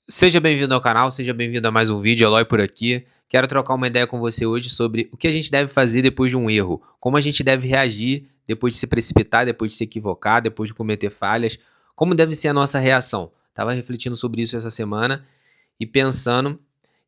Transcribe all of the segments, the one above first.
Seja bem-vindo ao canal, seja bem-vindo a mais um vídeo, Eloy por aqui. Quero trocar uma ideia com você hoje sobre o que a gente deve fazer depois de um erro, como a gente deve reagir depois de se precipitar, depois de se equivocar, depois de cometer falhas, como deve ser a nossa reação. Estava refletindo sobre isso essa semana e pensando,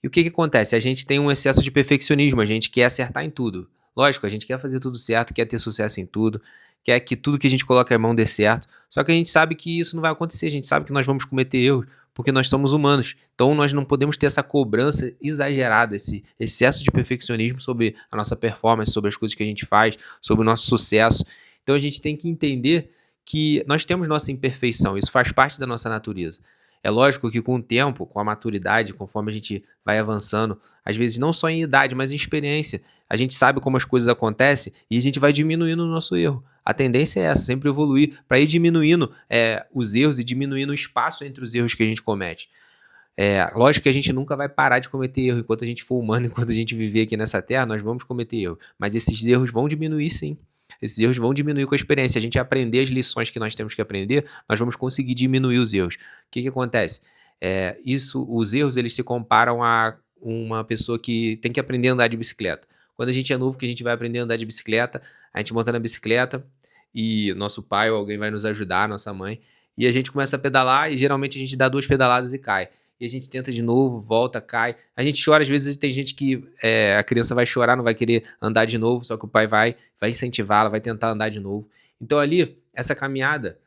e o que que acontece? A gente tem um excesso de perfeccionismo, a gente quer acertar em tudo. Lógico, a gente quer fazer tudo certo, quer ter sucesso em tudo, quer que tudo que a gente coloca a mão dê certo, só que a gente sabe que isso não vai acontecer, a gente sabe que nós vamos cometer erros, porque nós somos humanos. Então nós não podemos ter essa cobrança exagerada, esse excesso de perfeccionismo sobre a nossa performance, sobre as coisas que a gente faz, sobre o nosso sucesso. Então a gente tem que entender que nós temos nossa imperfeição, isso faz parte da nossa natureza. É lógico que com o tempo, com a maturidade, conforme a gente vai avançando, às vezes não só em idade, mas em experiência, a gente sabe como as coisas acontecem e a gente vai diminuindo o nosso erro. A tendência é essa, sempre evoluir para ir diminuindo os erros e diminuindo o espaço entre os erros que a gente comete. Lógico que a gente nunca vai parar de cometer erro. Enquanto a gente for humano, enquanto a gente viver aqui nessa terra, nós vamos cometer erro. Mas esses erros vão diminuir sim. Esses erros vão diminuir com a experiência. Se a gente aprender as lições que nós temos que aprender, nós vamos conseguir diminuir os erros. O que acontece? Os erros eles se comparam a uma pessoa que tem que aprender a andar de bicicleta. Quando a gente é novo, que a gente vai aprender a andar de bicicleta, a gente monta na bicicleta e nosso pai ou alguém vai nos ajudar, nossa mãe, e a gente começa a pedalar e geralmente a gente dá 2 pedaladas e cai. E a gente tenta de novo, volta, cai. A gente chora, às vezes tem gente que a criança vai chorar, não vai querer andar de novo, só que o pai vai incentivá-la, vai tentar andar de novo. Então ali, essa caminhada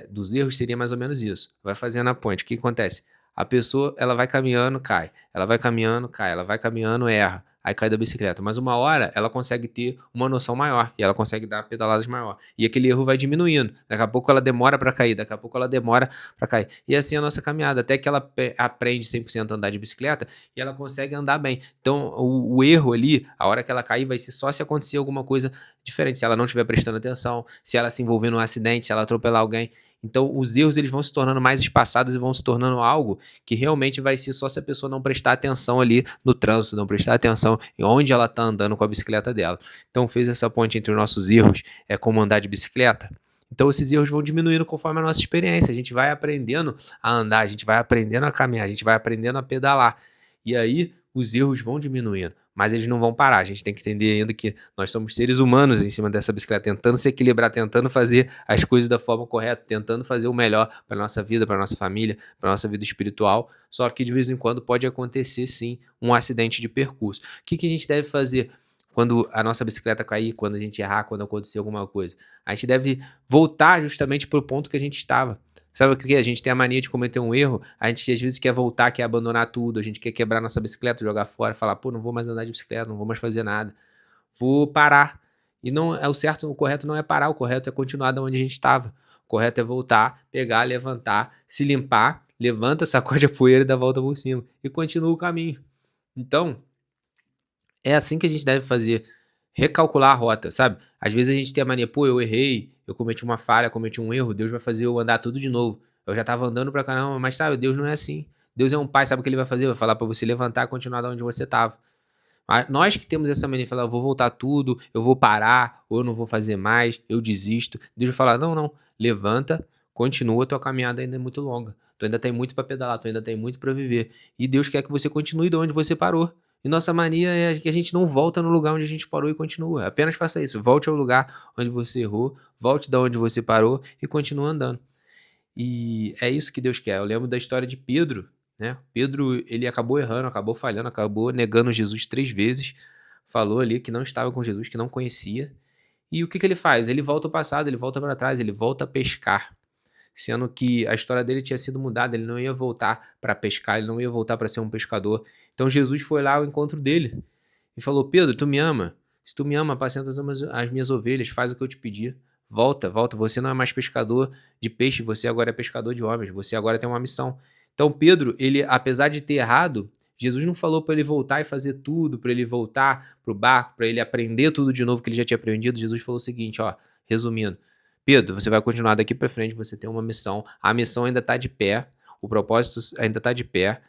dos erros seria mais ou menos isso. Vai fazendo a ponte. O que acontece? A pessoa, ela vai caminhando, cai. Ela vai caminhando, cai. Ela vai caminhando, erra. Aí cai da bicicleta. Mas uma hora ela consegue ter uma noção maior e ela consegue dar pedaladas maior. E aquele erro vai diminuindo. Daqui a pouco ela demora para cair, daqui a pouco ela demora para cair. E assim é a nossa caminhada, até que ela aprende 100% a andar de bicicleta e ela consegue andar bem. Então o erro ali, a hora que ela cair, vai ser só se acontecer alguma coisa diferente. Se ela não estiver prestando atenção, se ela se envolver num acidente, se ela atropelar alguém. Então os erros eles vão se tornando mais espaçados e vão se tornando algo que realmente vai ser só se a pessoa não prestar atenção ali no trânsito, não prestar atenção em onde ela está andando com a bicicleta dela. Então fez essa ponte entre os nossos erros, como andar de bicicleta. Então esses erros vão diminuindo conforme a nossa experiência. A gente vai aprendendo a andar, a gente vai aprendendo a caminhar, a gente vai aprendendo a pedalar. E aí os erros vão diminuindo, mas eles não vão parar. A gente tem que entender ainda que nós somos seres humanos em cima dessa bicicleta, tentando se equilibrar, tentando fazer as coisas da forma correta, tentando fazer o melhor para nossa vida, para nossa família, para nossa vida espiritual. Só que de vez em quando pode acontecer sim um acidente de percurso. O que a gente deve fazer quando a nossa bicicleta cair, quando a gente errar, quando acontecer alguma coisa? A gente deve voltar justamente para o ponto que a gente estava. Sabe o que é? A gente tem a mania de cometer um erro, a gente às vezes quer voltar, quer abandonar tudo, a gente quer quebrar nossa bicicleta, jogar fora, falar, pô, não vou mais andar de bicicleta, não vou mais fazer nada, vou parar. E não é o certo, o correto não é parar, o correto é continuar da onde a gente estava. O correto é voltar, pegar, levantar, se limpar, levanta, sacode a poeira e dá a volta por cima. E continua o caminho. Então, é assim que a gente deve fazer, recalcular a rota, sabe? Às vezes a gente tem a mania, pô, eu errei, eu cometi uma falha, cometi um erro, Deus vai fazer eu andar tudo de novo. Eu já estava andando pra caramba, mas sabe, Deus não é assim. Deus é um pai, sabe o que ele vai fazer? Vai falar pra você levantar e continuar da onde você estava. Nós que temos essa mania de falar, eu vou voltar tudo, eu vou parar, ou eu não vou fazer mais, eu desisto. Deus vai falar, não, não, levanta, continua, tua caminhada ainda é muito longa. Tu ainda tem muito para pedalar, tu ainda tem muito para viver. E Deus quer que você continue de onde você parou. E nossa mania é que a gente não volta no lugar onde a gente parou e continua. Apenas faça isso. Volte ao lugar onde você errou, volte da onde você parou e continue andando. E é isso que Deus quer. Eu lembro da história de Pedro, né? Pedro, ele acabou errando, acabou falhando, acabou negando Jesus 3 vezes. Falou ali que não estava com Jesus, que não conhecia. E o que ele faz? Ele volta ao passado, ele volta para trás, ele volta a pescar. Sendo que a história dele tinha sido mudada, ele não ia voltar para pescar, ele não ia voltar para ser um pescador. Então Jesus foi lá ao encontro dele e falou: Pedro, tu me ama? Se tu me ama, apacenta as minhas ovelhas, faz o que eu te pedi. Volta, volta. Você não é mais pescador de peixe, você agora é pescador de homens. Você agora tem uma missão. Então, Pedro, ele, apesar de ter errado, Jesus não falou para ele voltar e fazer tudo, para ele voltar para o barco, para ele aprender tudo de novo que ele já tinha aprendido. Jesus falou o seguinte, ó, resumindo: Pedro, você vai continuar daqui para frente, você tem uma missão. A missão ainda está de pé, o propósito ainda está de pé.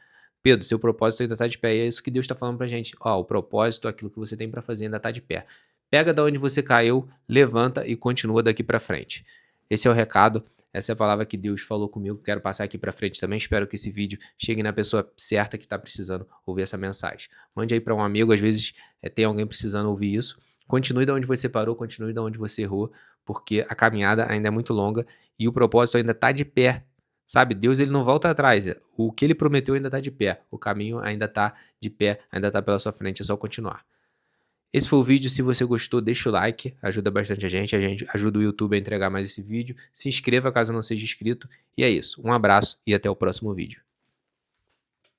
Pedro, seu propósito ainda está de pé. E é isso que Deus está falando pra gente. Ó, o propósito, aquilo que você tem para fazer ainda está de pé. Pega da onde você caiu, levanta e continua daqui para frente. Esse é o recado. Essa é a palavra que Deus falou comigo, quero passar aqui para frente também. Espero que esse vídeo chegue na pessoa certa que está precisando ouvir essa mensagem. Mande aí para um amigo, às vezes tem alguém precisando ouvir isso. Continue da onde você parou, continue da onde você errou, porque a caminhada ainda é muito longa e o propósito ainda está de pé. Sabe, Deus ele não volta atrás. O que ele prometeu ainda está de pé. O caminho ainda está de pé, ainda está pela sua frente, é só continuar. Esse foi o vídeo, se você gostou, deixa o like, ajuda bastante a gente ajuda o YouTube a entregar mais esse vídeo. Se inscreva caso não seja inscrito. E é isso, um abraço e até o próximo vídeo.